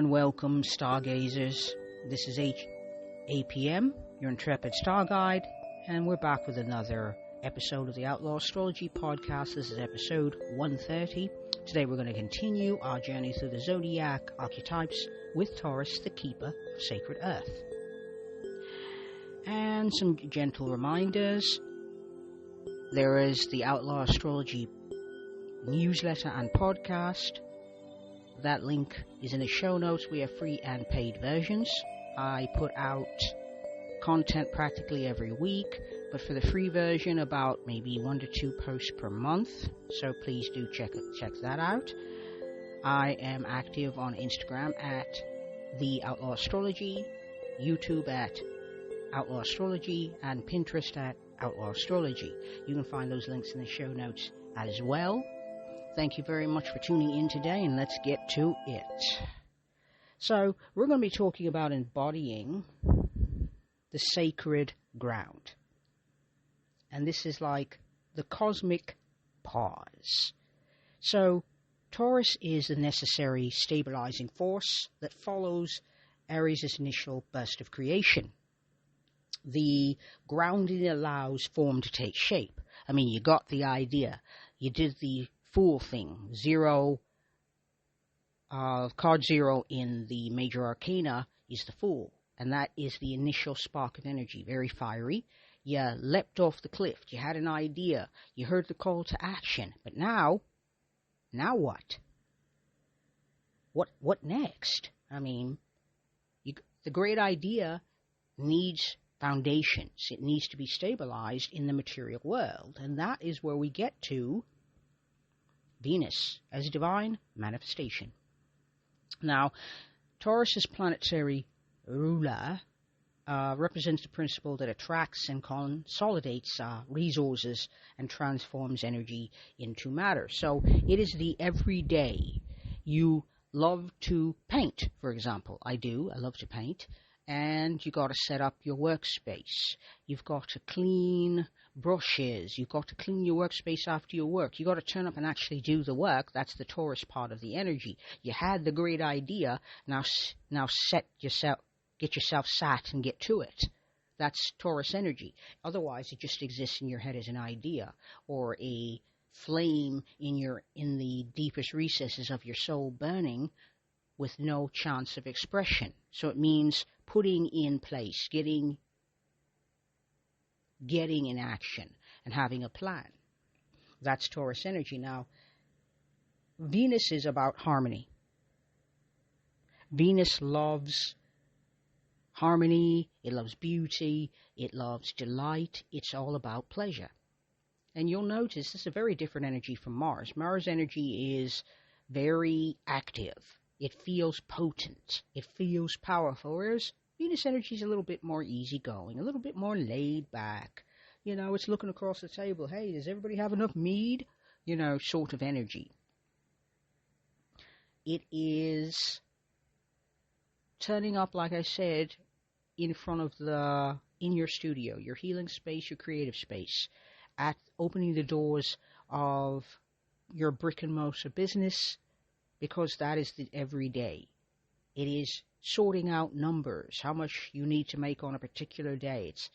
and welcome, stargazers. This is APM, your intrepid star guide, and we're back with another episode of the Outlaw Astrology Podcast. This is episode 130. Today we're going to continue our journey through the zodiac archetypes with Taurus, the keeper of sacred earth. And some gentle reminders. There is the Outlaw Astrology newsletter and podcast. That link is in the show notes. We have free and paid versions. I put out content practically every week, but for the free version, about maybe 1 to 2 posts per month. So please do check that out. I am active on Instagram at The Outlaw Astrology, YouTube at Outlaw Astrology, and Pinterest at Outlaw Astrology. You can find those links in the show notes as well. Thank you very much for tuning in today, and let's get to it. So, we're going to be talking about embodying the sacred ground. And this is like the cosmic pause. So, Taurus is the necessary stabilizing force that follows Aries' initial burst of creation. The grounding allows form to take shape. I mean, you got the idea. You did the Fool thing. Card 0 in the major arcana is the Fool, and that is the initial spark of energy, very fiery. You leapt off the cliff, you had an idea, you heard the call to action, but now what? What next? I mean, the great idea needs foundations. It needs to be stabilized in the material world, and that is where we get to Venus as a divine manifestation. Now, Taurus's planetary ruler represents the principle that attracts and consolidates resources and transforms energy into matter. So it is the everyday. You love to paint, for example. I do. I love to paint. And you got to set up your workspace. You've got to clean brushes. You've got to clean your workspace after your work. You've got to turn up and actually do the work. That's the Taurus part of the energy. You had the great idea. Now get yourself sat and get to it. That's Taurus energy. Otherwise, it just exists in your head as an idea or a flame in the deepest recesses of your soul burning with no chance of expression. So it means putting in place, getting in action, and having a plan. That's Taurus energy. Now, Venus is about harmony. Venus loves harmony, it loves beauty, it loves delight, it's all about pleasure. And you'll notice this is a very different energy from Mars. Mars energy is very active. It feels potent. It feels powerful. Whereas Venus energy is a little bit more easygoing, a little bit more laid back. You know, it's looking across the table. Hey, does everybody have enough mead? You know, sort of energy. It is turning up, like I said, in your studio, your healing space, your creative space, at opening the doors of your brick and mortar business, because that is the everyday. It is sorting out numbers, how much you need to make on a particular day. It's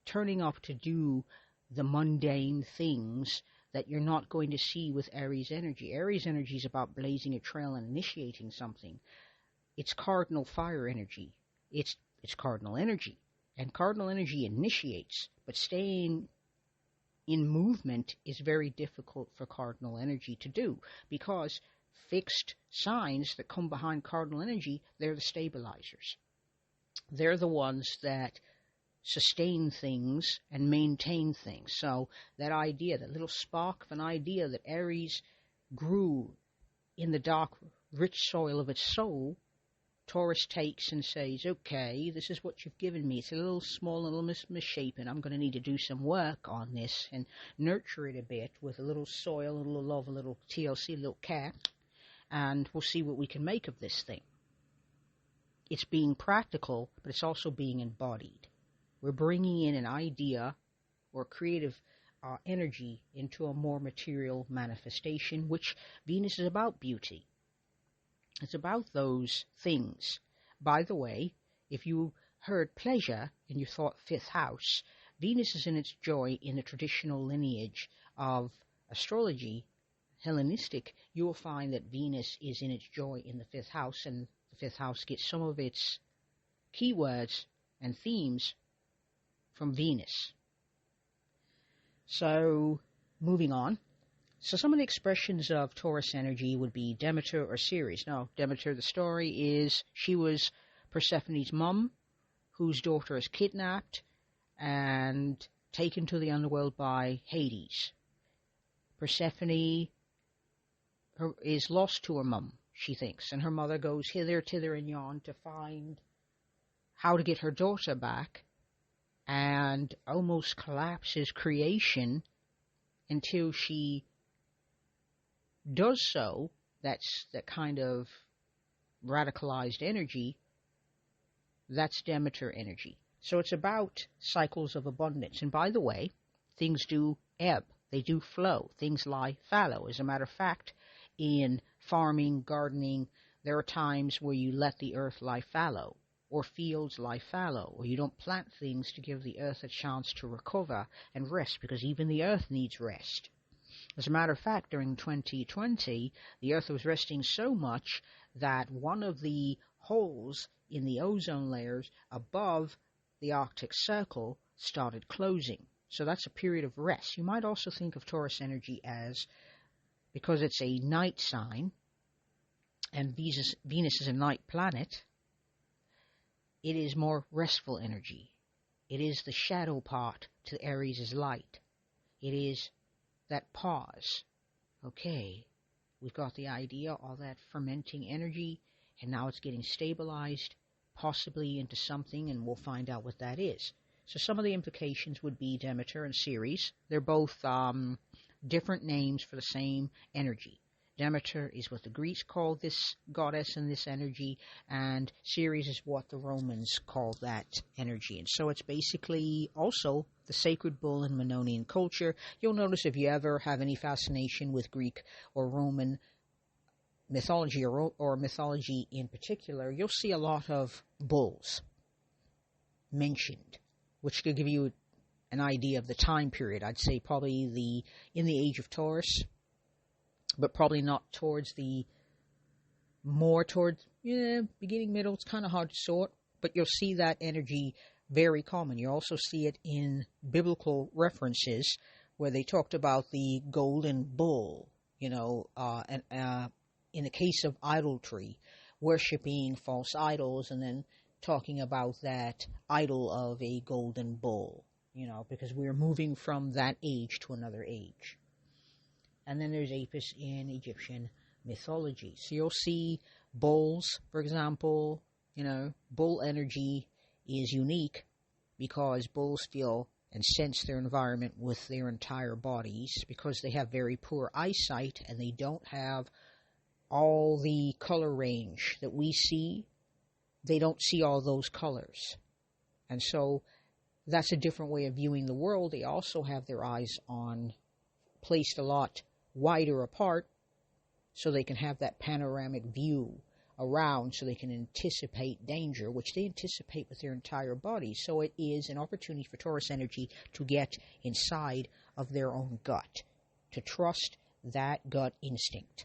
turning up to do the mundane things that you're not going to see with Aries energy. Aries energy is about blazing a trail and initiating something. It's cardinal fire energy. It's cardinal energy. And cardinal energy initiates, but staying in movement is very difficult for cardinal energy to do, because fixed signs that come behind cardinal energy, they're the stabilizers. They're the ones that sustain things and maintain things. So that idea, that little spark of an idea that Aries grew in the dark, rich soil of its soul, Taurus takes and says, okay, this is what you've given me. It's a little small, a little misshapen. I'm going to need to do some work on this and nurture it a bit with a little soil, a little love, a little TLC, a little care. And we'll see what we can make of this thing. It's being practical, but it's also being embodied. We're bringing in an idea or creative energy into a more material manifestation, which Venus is about beauty. It's about those things. By the way, if you heard pleasure and you thought fifth house, Venus is in its joy in the traditional lineage of astrology, Hellenistic. You will find that Venus is in its joy in the fifth house, and the fifth house gets some of its keywords and themes from Venus. So, moving on. So some of the expressions of Taurus energy would be Demeter or Ceres. Now, Demeter, the story is she was Persephone's mum, whose daughter is kidnapped and taken to the underworld by Hades. Persephone is lost to her mum, she thinks, and her mother goes hither, thither, and yon to find how to get her daughter back, and almost collapses creation until she does so. That's that kind of radicalized energy. That's Demeter energy. So it's about cycles of abundance. And by the way, things do ebb. They do flow. Things lie fallow. As a matter of fact, in farming, gardening, there are times where you let the earth lie fallow, or fields lie fallow, or you don't plant things to give the earth a chance to recover and rest, because even the earth needs rest. As a matter of fact, during 2020, the earth was resting so much that one of the holes in the ozone layers above the Arctic Circle started closing. So that's a period of rest. You might also think of Taurus energy as, because it's a night sign, and Venus is a night planet, it is more restful energy. It is the shadow part to Aries' light. It is that pause. Okay, we've got the idea, all that fermenting energy, and now it's getting stabilized, possibly into something, and we'll find out what that is. So some of the implications would be Demeter and Ceres. They're both different names for the same energy. Demeter is what the Greeks called this goddess and this energy, and Ceres is what the Romans called that energy. And so it's basically also the sacred bull in Mannonian culture. You'll notice if you ever have any fascination with Greek or Roman mythology, or mythology in particular, you'll see a lot of bulls mentioned, which could give you an idea of the time period. I'd say probably in the age of Taurus, but probably not towards beginning, middle. It's kind of hard to sort, but you'll see that energy very common. You also see it in biblical references where they talked about the golden bull, in the case of idolatry, worshipping false idols, and then talking about that idol of a golden bull, because we're moving from that age to another age. And then there's Apis in Egyptian mythology. So you'll see bulls, for example, bull energy is unique because bulls feel and sense their environment with their entire bodies, because they have very poor eyesight and they don't have all the color range that we see. They don't see all those colors. And so that's a different way of viewing the world. They also have their eyes placed a lot wider apart, so they can have that panoramic view around, so they can anticipate danger, which they anticipate with their entire body. So it is an opportunity for Taurus energy to get inside of their own gut, to trust that gut instinct.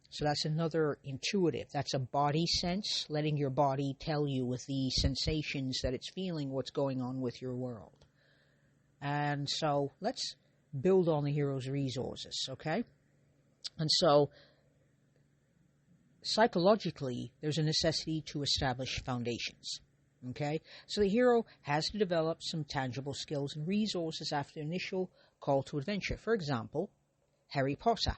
So that's another intuitive. That's a body sense, letting your body tell you with the sensations that it's feeling what's going on with your world. And so let's build on the hero's resources, okay? And so psychologically, there's a necessity to establish foundations, okay? So the hero has to develop some tangible skills and resources after the initial call to adventure. For example, Harry Potter.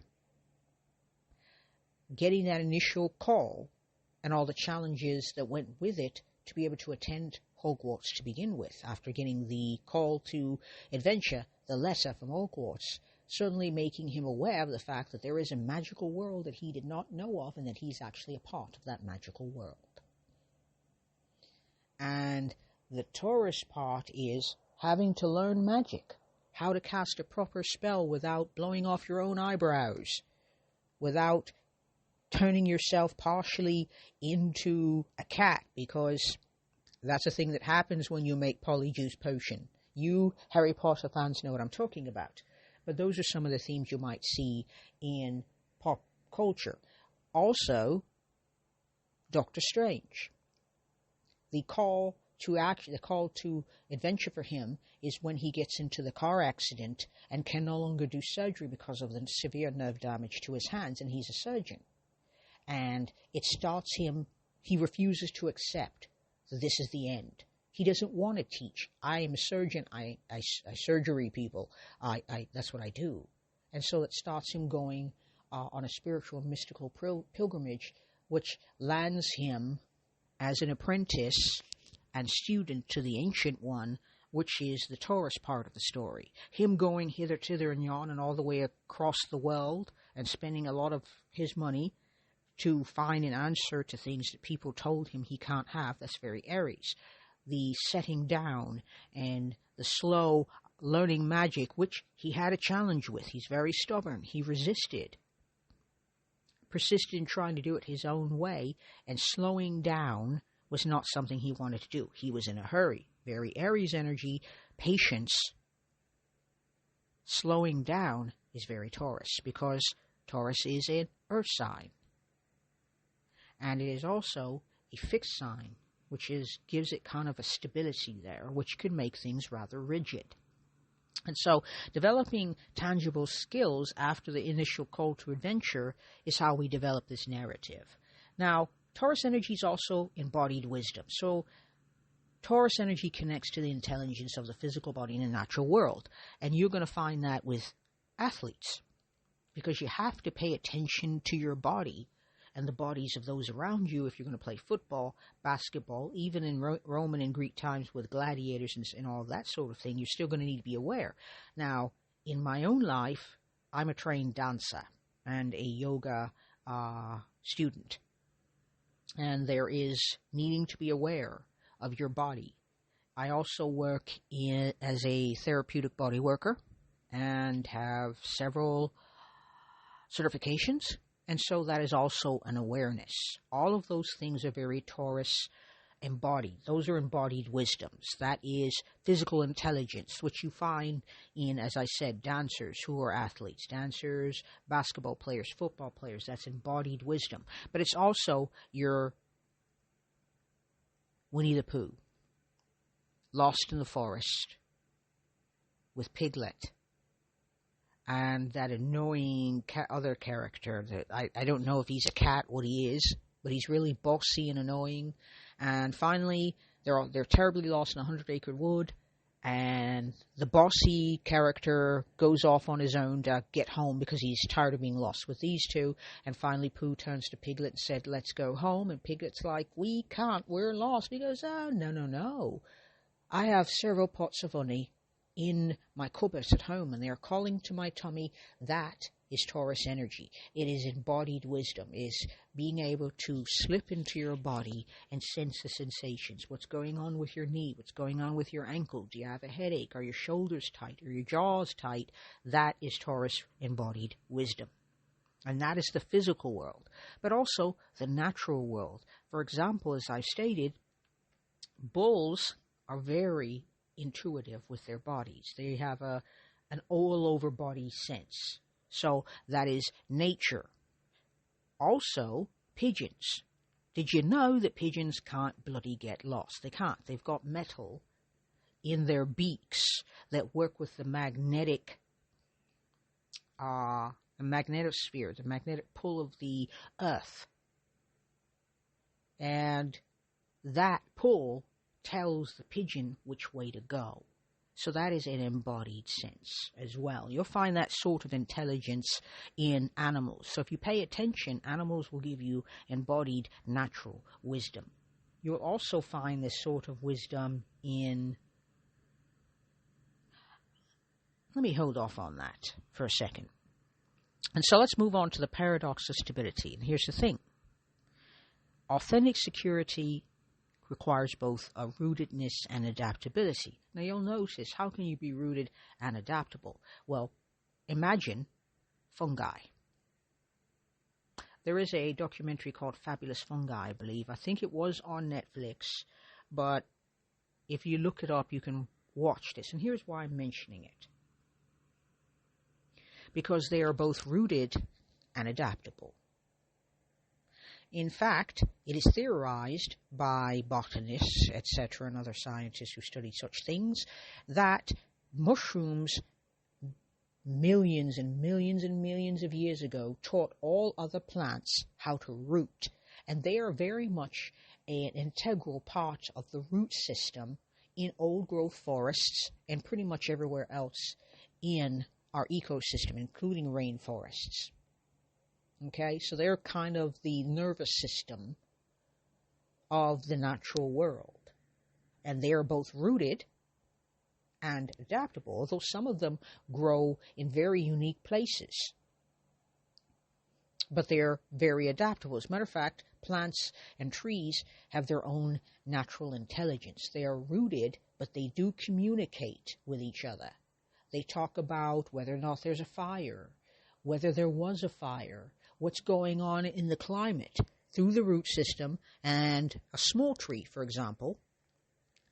Getting that initial call and all the challenges that went with it to be able to attend Hogwarts to begin with, after getting the call to adventure, the letter from Hogwarts, certainly making him aware of the fact that there is a magical world that he did not know of, and that he's actually a part of that magical world. And the Taurus part is having to learn magic, how to cast a proper spell without blowing off your own eyebrows, without turning yourself partially into a cat, because that's a thing that happens when you make polyjuice potion. You Harry Potter fans know what I'm talking about. But those are some of the themes you might see in pop culture. Also, Doctor Strange. The call to action, the call to adventure for him is when he gets into the car accident and can no longer do surgery because of the severe nerve damage to his hands, and he's a surgeon. And it starts him, he refuses to accept that this is the end. He doesn't want to teach. I am a surgeon. I surgery people. That's what I do. And so it starts him going on a spiritual, mystical pilgrimage, which lands him as an apprentice and student to the Ancient One, which is the Taurus part of the story. Him going hither, thither, and yon, and all the way across the world, and spending a lot of his money to find an answer to things that people told him he can't have. That's very Aries. The setting down and the slow learning magic, which he had a challenge with. He's very stubborn. He resisted, persisted in trying to do it his own way, and slowing down was not something he wanted to do. He was in a hurry. Very Aries energy, patience. Slowing down is very Taurus, because Taurus is an earth sign. And it is also a fixed sign, which gives it kind of a stability there, which could make things rather rigid. And so developing tangible skills after the initial call to adventure is how we develop this narrative. Now, Taurus energy is also embodied wisdom. So Taurus energy connects to the intelligence of the physical body in the natural world. And you're going to find that with athletes, because you have to pay attention to your body and the bodies of those around you if you're going to play football, basketball, even in Roman and Greek times with gladiators and all of that sort of thing. You're still going to need to be aware. Now, in my own life, I'm a trained dancer and a yoga student. And there is needing to be aware of your body. I also work as a therapeutic body worker and have several certifications. And so that is also an awareness. All of those things are very Taurus embodied. Those are embodied wisdoms. That is physical intelligence, which you find in, as I said, dancers who are athletes, dancers, basketball players, football players. That's embodied wisdom. But it's also your Winnie the Pooh, lost in the forest with Piglet, and that annoying other character that I don't know if he's a cat, what he is, but he's really bossy and annoying. And finally, they're terribly lost in a 100-acre wood, and the bossy character goes off on his own to get home because he's tired of being lost with these two. And finally, Pooh turns to Piglet and said, "Let's go home." And Piglet's like, "We can't, we're lost." And he goes, "Oh, no. I have several pots of honey in my cupboard at home, and they are calling to my tummy." That is Taurus energy. It is embodied wisdom, is being able to slip into your body and sense the sensations. What's going on with your knee? What's going on with your ankle? Do you have a headache? Are your shoulders tight? Are your jaws tight? That is Taurus embodied wisdom. And that is the physical world, but also the natural world. For example, as I've stated, bulls are very intuitive with their bodies. They have an all-over body sense. So that is nature. Also, pigeons. Did you know that pigeons can't bloody get lost? They can't. They've got metal in their beaks that work with the magnetic magnetosphere, the magnetic pull of the earth. And that pull tells the pigeon which way to go. So that is an embodied sense as well. You'll find that sort of intelligence in animals. So if you pay attention, animals will give you embodied natural wisdom. You'll also find this sort of wisdom in... Let me hold off on that for a second. And so let's move on to the paradox of stability. And here's the thing. Authentic security requires both a rootedness and adaptability. Now you'll notice, how can you be rooted and adaptable? Well, imagine fungi. There is a documentary called Fabulous Fungi, I believe. I think it was on Netflix, but if you look it up, you can watch this. And here's why I'm mentioning it. Because they are both rooted and adaptable. In fact, it is theorized by botanists, etc., and other scientists who study such things, that mushrooms millions and millions and millions of years ago taught all other plants how to root. And they are very much an integral part of the root system in old-growth forests and pretty much everywhere else in our ecosystem, including rainforests. Okay, so they're kind of the nervous system of the natural world. And they are both rooted and adaptable, although some of them grow in very unique places. But they're very adaptable. As a matter of fact, plants and trees have their own natural intelligence. They are rooted, but they do communicate with each other. They talk about whether or not there's a fire, whether there was a fire, what's going on in the climate through the root system. And a small tree, for example,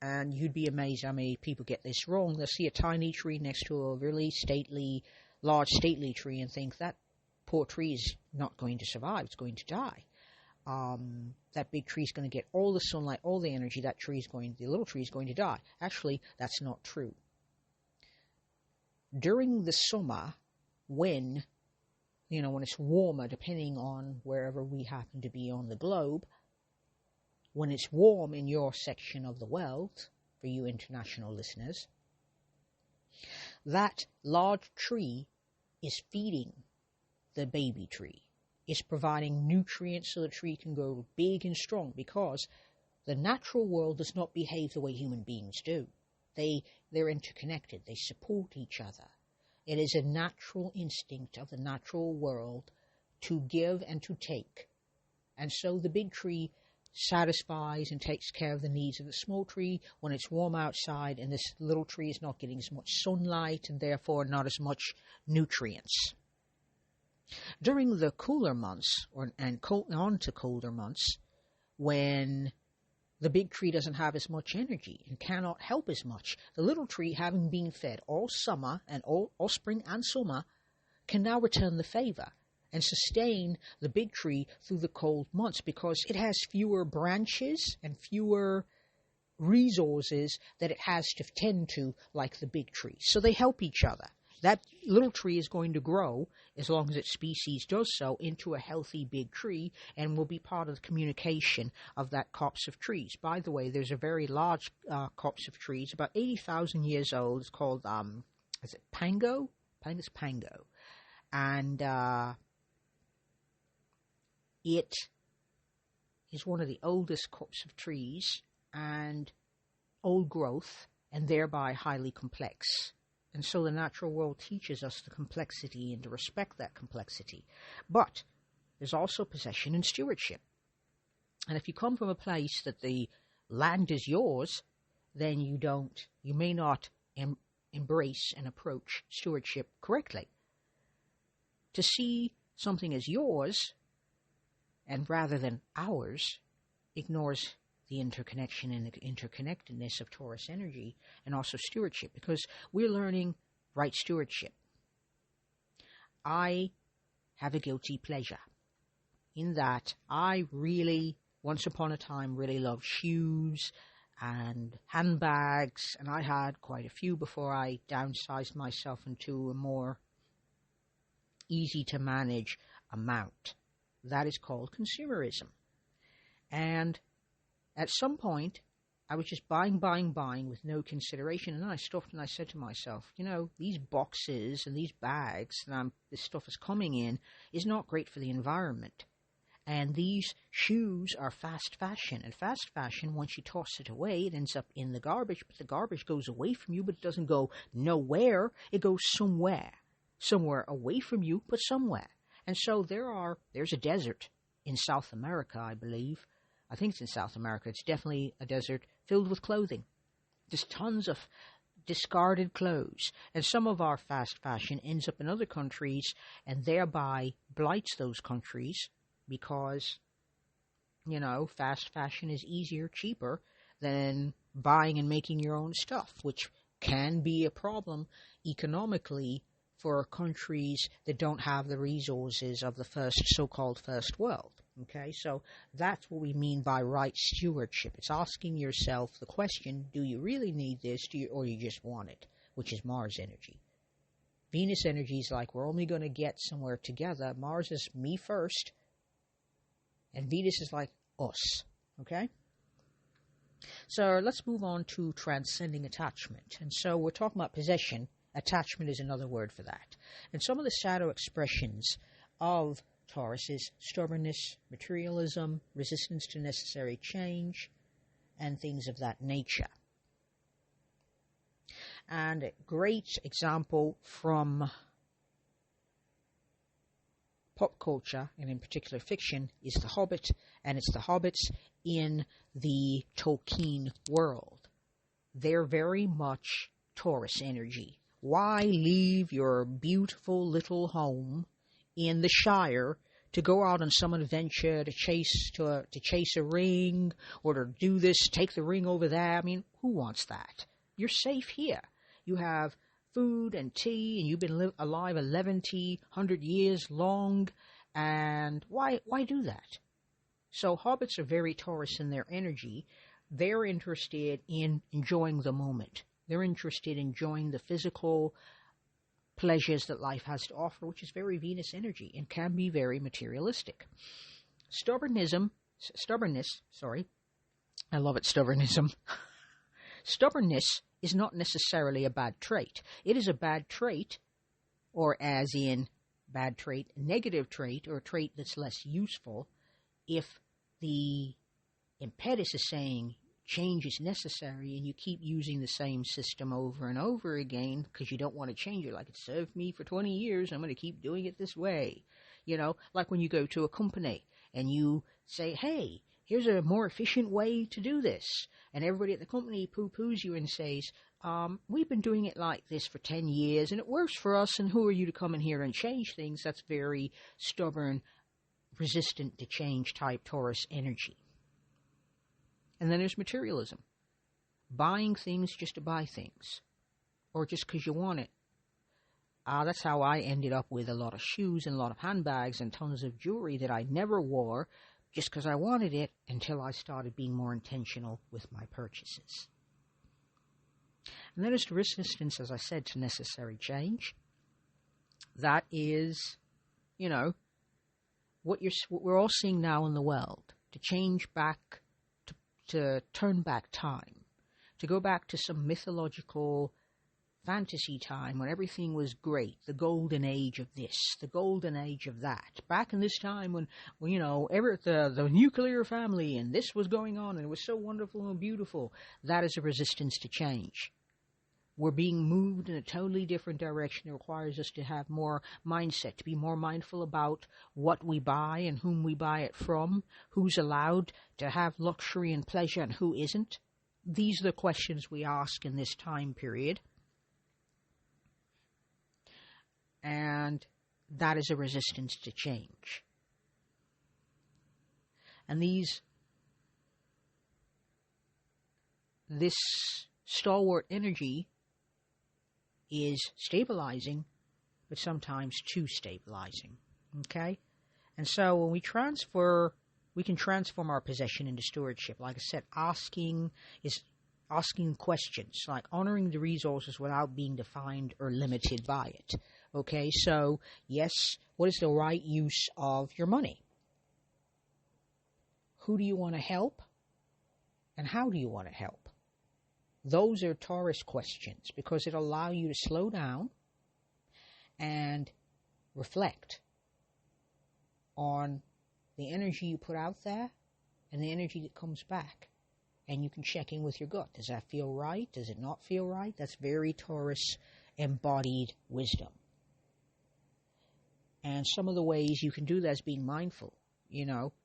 and you'd be amazed how many people get this wrong. They'll see a tiny tree next to a really large stately tree and think that poor tree is not going to survive, it's going to die. That big tree is going to get all the sunlight, all the energy, the little tree is going to die. Actually, that's not true. During the summer, when it's warmer, depending on wherever we happen to be on the globe, when it's warm in your section of the world, for you international listeners, that large tree is feeding the baby tree. It's providing nutrients so the tree can grow big and strong, because the natural world does not behave the way human beings do. They're interconnected. They support each other. It is a natural instinct of the natural world to give and to take. And so the big tree satisfies and takes care of the needs of the small tree when it's warm outside and this little tree is not getting as much sunlight and therefore not as much nutrients. During the cooler months, on to colder months, when the big tree doesn't have as much energy and cannot help as much, the little tree, having been fed all summer and all spring and summer, can now return the favor and sustain the big tree through the cold months, because it has fewer branches and fewer resources that it has to tend to like the big tree. So they help each other. That little tree is going to grow, as long as its species does so, into a healthy big tree and will be part of the communication of that copse of trees. By the way, there's a very large copse of trees, about 80,000 years old. It's called, is it Pango? I think it's Pango. And it is one of the oldest copse of trees and old growth, and thereby highly complex. And so the natural world teaches us the complexity and to respect that complexity. But there's also possession and stewardship. And if you come from a place that the land is yours, then you may not embrace and approach stewardship correctly. To see something as yours, and rather than ours, ignores the interconnection and the interconnectedness of Taurus energy, and also stewardship, because we're learning right stewardship. I have a guilty pleasure in that I really, once upon a time, really loved shoes and handbags, and I had quite a few before I downsized myself into a more easy to manage amount. That is called consumerism. And at some point, I was just buying with no consideration. And then I stopped and I said to myself, these boxes and these bags that this stuff is coming in is not great for the environment. And these shoes are fast fashion. And fast fashion, once you toss it away, it ends up in the garbage. But the garbage goes away from you, but it doesn't go nowhere. It goes somewhere. Somewhere away from you, but somewhere. And so there's a desert in South America, I believe. I think it's in South America. It's definitely a desert filled with clothing. There's tons of discarded clothes. And some of our fast fashion ends up in other countries and thereby blights those countries because, fast fashion is easier, cheaper than buying and making your own stuff, which can be a problem economically for countries that don't have the resources of the so-called first world. Okay, so that's what we mean by right stewardship. It's asking yourself the question, do you really need this, or you just want it, which is Mars energy. Venus energy is like, we're only going to get somewhere together. Mars is me first, and Venus is like us. Okay? So let's move on to transcending attachment. And so we're talking about possession. Attachment is another word for that. And some of the shadow expressions of Taurus is stubbornness, materialism, resistance to necessary change, and things of that nature. And a great example from pop culture, and in particular fiction, is The Hobbit, and it's the hobbits in the Tolkien world. They're very much Taurus energy. Why leave your beautiful little home in the Shire to go out on some adventure to chase a ring, or to do this, take the ring over there? I mean, who wants that? You're safe here. You have food and tea, and you've been alive 100 years long, and why do that? So hobbits are very Taurus in their energy. They're interested in enjoying the moment. They're interested in enjoying the physical pleasures that life has to offer, which is very Venus energy and can be very materialistic. Stubbornness, I love it, stubbornism. Stubbornness is not necessarily a bad trait. It is a bad trait, or as in bad trait, negative trait, or a trait that's less useful, if the impetus is saying change is necessary and you keep using the same system over and over again because you don't want to change it. Like, it served me for 20 years, I'm going to keep doing it this way. Like when you go to a company and you say, hey, here's a more efficient way to do this. And everybody at the company poo-poos you and says, we've been doing it like this for 10 years and it works for us, and who are you to come in here and change things? That's very stubborn, resistant to change type Taurus energy. And then there's materialism. Buying things just to buy things, or just because you want it. That's how I ended up with a lot of shoes and a lot of handbags and tons of jewelry that I never wore just because I wanted it, until I started being more intentional with my purchases. And then there's the resistance, as I said, to necessary change. That is, what we're all seeing now in the world, to change back, to turn back time, to go back to some mythological fantasy time when everything was great, the golden age of this, the golden age of that. Back in this time when the nuclear family and this was going on and it was so wonderful and beautiful. That is a resistance to change. We're being moved in a totally different direction. It requires us to have more mindset, to be more mindful about what we buy and whom we buy it from, who's allowed to have luxury and pleasure and who isn't. These are the questions we ask in this time period. And that is a resistance to change. And this stalwart energy is stabilizing, but sometimes too stabilizing. Okay? And so when we can transform our possession into stewardship. Like I said, asking questions, like honoring the resources without being defined or limited by it. Okay, so yes, what is the right use of your money? Who do you want to help? And how do you want to help? Those are Taurus questions, because it'll allow you to slow down and reflect on the energy you put out there and the energy that comes back. And you can check in with your gut. Does that feel right? Does it not feel right? That's very Taurus embodied wisdom. And some of the ways you can do that is being mindful.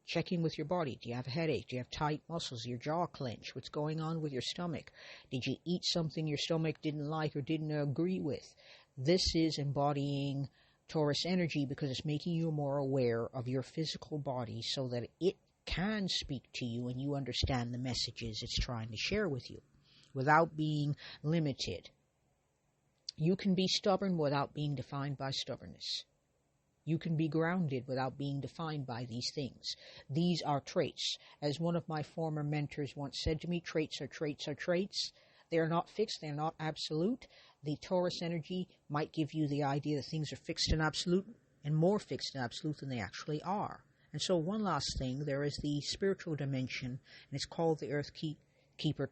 Checking with your body. Do you have a headache? Do you have tight muscles? Your jaw clench? What's going on with your stomach? Did you eat something your stomach didn't like or didn't agree with? This is embodying Taurus energy because it's making you more aware of your physical body so that it can speak to you and you understand the messages it's trying to share with you without being limited. You can be stubborn without being defined by stubbornness. You can be grounded without being defined by these things. These are traits. As one of my former mentors once said to me, traits are traits are traits. They are not fixed. They are not absolute. The Taurus energy might give you the idea that things are fixed and absolute and more fixed and absolute than they actually are. And so one last thing, there is the spiritual dimension, and it's called the Earth Keeper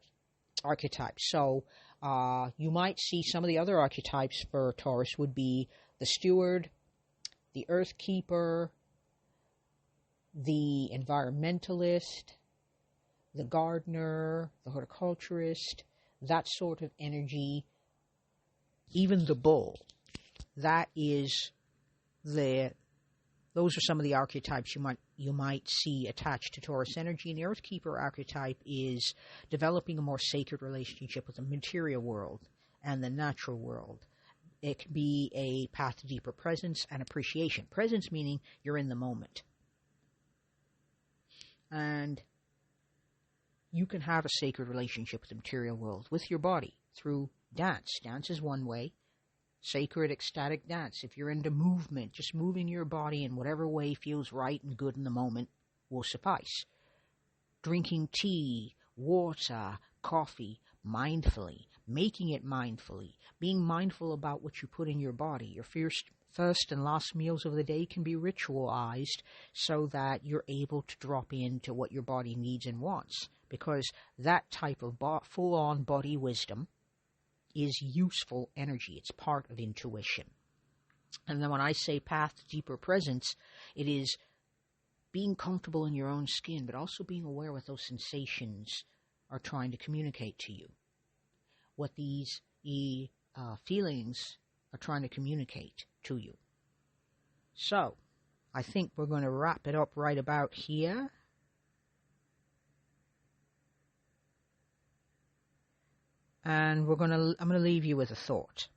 archetype. So you might see some of the other archetypes for Taurus would be the Steward, the Earth Keeper, the Environmentalist, the Gardener, the Horticulturist, that sort of energy, even the Bull. Those are some of the archetypes you might see attached to Taurus energy. And the Earth Keeper archetype is developing a more sacred relationship with the material world and the natural world. It can be a path to deeper presence and appreciation. Presence meaning you're in the moment. And you can have a sacred relationship with the material world, with your body, through dance. Dance is one way. Sacred, ecstatic dance. If you're into movement, just moving your body in whatever way feels right and good in the moment will suffice. Drinking tea, water, coffee, mindfully, making it mindfully, being mindful about what you put in your body. Your first and last meals of the day can be ritualized so that you're able to drop into what your body needs and wants, because that type of full-on body wisdom is useful energy. It's part of intuition. And then when I say path to deeper presence, it is being comfortable in your own skin, but also being aware what those sensations are trying to communicate to you, what these feelings are trying to communicate to you. So, I think we're going to wrap it up right about here. And I'm going to leave you with a thought.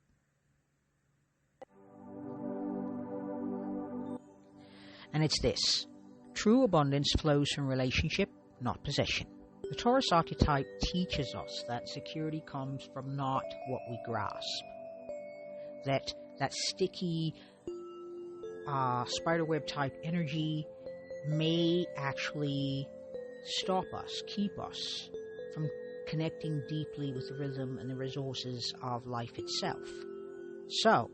And it's this: true abundance flows from relationship, not possession. The Taurus archetype teaches us that security comes from not what we grasp. That sticky spiderweb type energy may actually stop us, keep us from connecting deeply with the rhythm and the resources of life itself. So,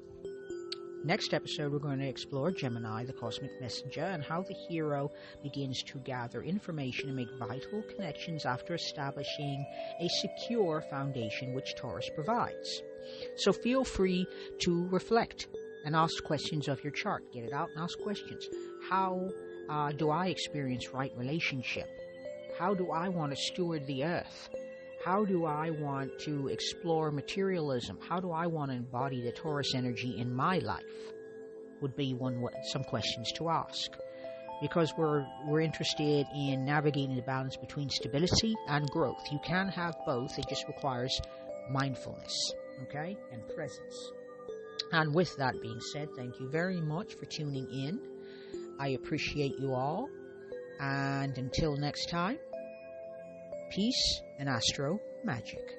next episode we're going to explore Gemini, the cosmic messenger, and how the hero begins to gather information and make vital connections after establishing a secure foundation which Taurus provides. So feel free to reflect and ask questions of your chart. Get it out and ask questions. How do I experience right relationship? How do I want to steward the earth? How do I want to explore materialism? How do I want to embody the Taurus energy in my life? Would be some questions to ask. Because we're interested in navigating the balance between stability and growth. You can have both. It just requires mindfulness, okay, and presence. And with that being said, thank you very much for tuning in. I appreciate you all. And until next time, peace and astro magic.